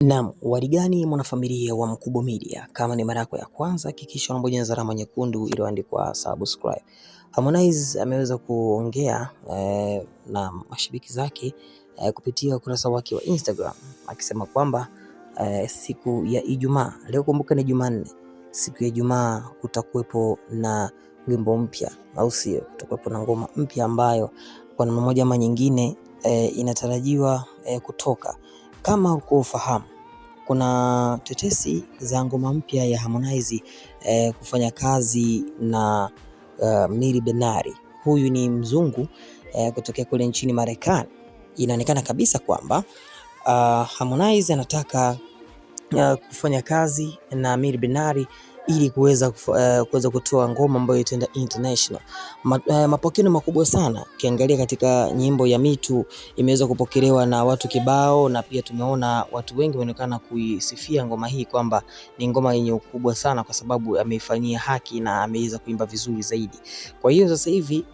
Naam, warigani mwanafamilia wa Mkubwa Media, kama ni mara yako ya kwanza hakikisha unabonyeza alama nyekundu iliyoandikwa subscribe. Harmonize ameweza kuongea na mashabiki zake kupitia ukurasa wake wa Instagram akisema kwamba siku ya Ijumaa, leo kumbuka ni Jumanne, siku ya Ijumaa kutakuwepo na wimbo mpya, au sio? Kutakuwepo na ngoma mpya ambayo kwa namna moja ama nyingine inatarajiwa kutoka. Kama ukufahamu, kuna tetesi za ngoma mpya ya Harmonize kufanya kazi na Miri Benari. Huyu ni mzungu kutokea kule nchini Marekani. Inaonekana kabisa kwamba Harmonize anataka kufanya kazi na Miri Benari ili kuweza kutoa ngoma ambayo itaenda international. Mapokeo makubwa sana. Ukiangalia katika nyimbo ya Me Too imeweza kupokelewa na watu kibao, na pia tumeona watu wengi wanaonekana kuisifia ngoma hii kwamba ni ngoma yenye ukubwa sana, kwa sababu ameifanyia haki na ameweza kuimba vizuri zaidi. Kwa hiyo sasa hivi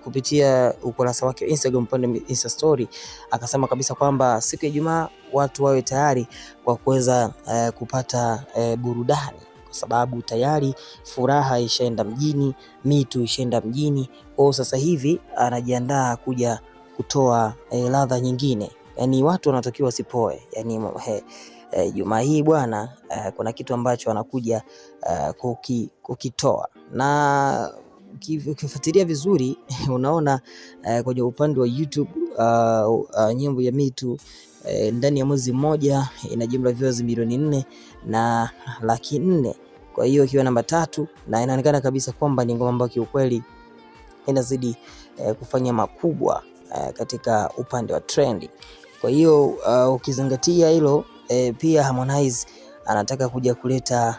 kupitia ukurasa wake Instagram, pande Insta story, akasema kabisa kwamba siku ya Ijumaa watu wawe tayari kwa kuweza kupata burudani, kwa sababu tayari Furaha ishaenda mjini, Me Too ishaenda mjini. Kwa sasa hivi anajiandaa kuja kutoa ladha nyingine. Yani watu wanatakiwa wasipoe. Yani Jumaa hii bwana, kuna kitu ambacho anakuja kukitoa, na ukifuatilia vizuri unaona kwenye upande wa YouTube nyimbo ya Me Too ndani ya mwezi mmoja ina jumla views milioni 4 na laki 4. Kwa hiyo ikiwa namba 3, na inaonekana kabisa kwamba ni ngoma ambayo kiukweli inazidi kufanya makubwa katika upande wa trending. Kwa hiyo ukizingatia hilo, pia Harmonize anataka kuja kuleta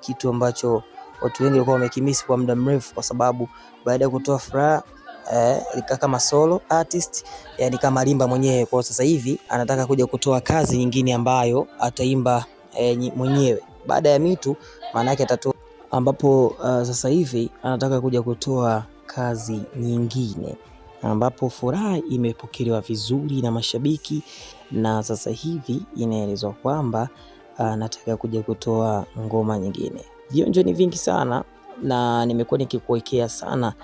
kitu ambacho watu wengi walikuwa wamekimisi kwa muda mrefu, kwa sababu baada ya kutoa Furaha alikaa kama solo artist, yani kama limba mwenyewe. Kwa sasa hivi anataka kuja kutoa kazi nyingine ambayo ataimba mwenyewe baada ya Me Too, maana yake atatoa, ambapo sasa hivi anataka kuja kutoa kazi nyingine, ambapo Furaha imepokelewa vizuri na mashabiki, na sasa hivi inaelezwa kwamba anataka kuja kutoa ngoma nyingine. Vionjo ni vingi sana, na nimekuwa nikikuwekea sana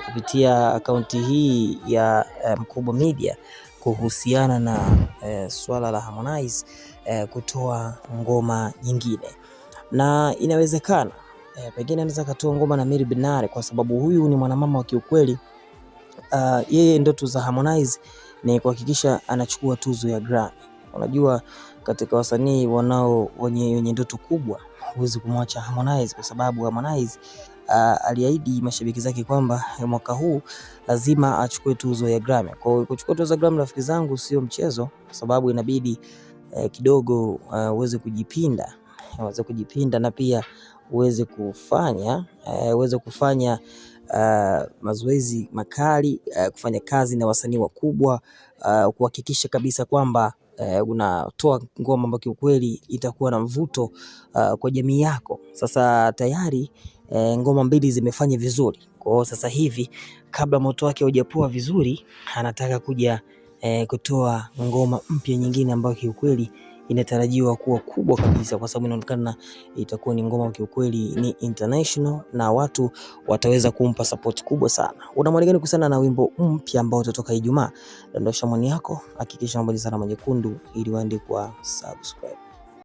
kupitia akaunti hii ya Mkubwa Media kuhusiana na swala la Harmonize kutoa ngoma nyingine, na inawezekana pengine anaweza katoa ngoma na Miri Benari, kwa sababu huyu ni mwanamama wa kiukweli. Yeye ndoto za Harmonize ni kuhakikisha anachukua tuzo ya Grammy. Unajua, katika wasanii wenye ndoto kubwa huwezi kumwacha Harmonize, kwa sababu Harmonize aliahidi mashabiki zake kwamba mwaka huu lazima achukue tuzo ya Grammy. Kwa hiyo kuchukua tuzo ya Grammy, rafiki zangu, sio mchezo, kwa sababu inabidi kidogo uweze kujipinda na pia uweze kufanya mazoezi makali, kufanya kazi na wasanii wakubwa, kuhakikisha kabisa kwamba unatoa ngoma ambayo kiukweli itakuwa na mvuto kwa jamii yako. Sasa tayari ngoma mbili zimefanya vizuri. Kwa hiyo sasa hivi, kabla moto wake hujapoa vizuri, anataka kuja kutoa ngoma mpya nyingine ambayo kiukweli inatarajiwa kuwa kubwa kabisa, kwa sababu inaonekana itakuwa ni ngoma kiukweli ni international, na watu wataweza kumpa support kubwa sana. Una maoni gani kuhusiana na wimbo mpya ambao utatoka Ijumaa? Dondosha maoni yako, hakikisha unabonyeza alama nyekundu ili uandikwe subscribe.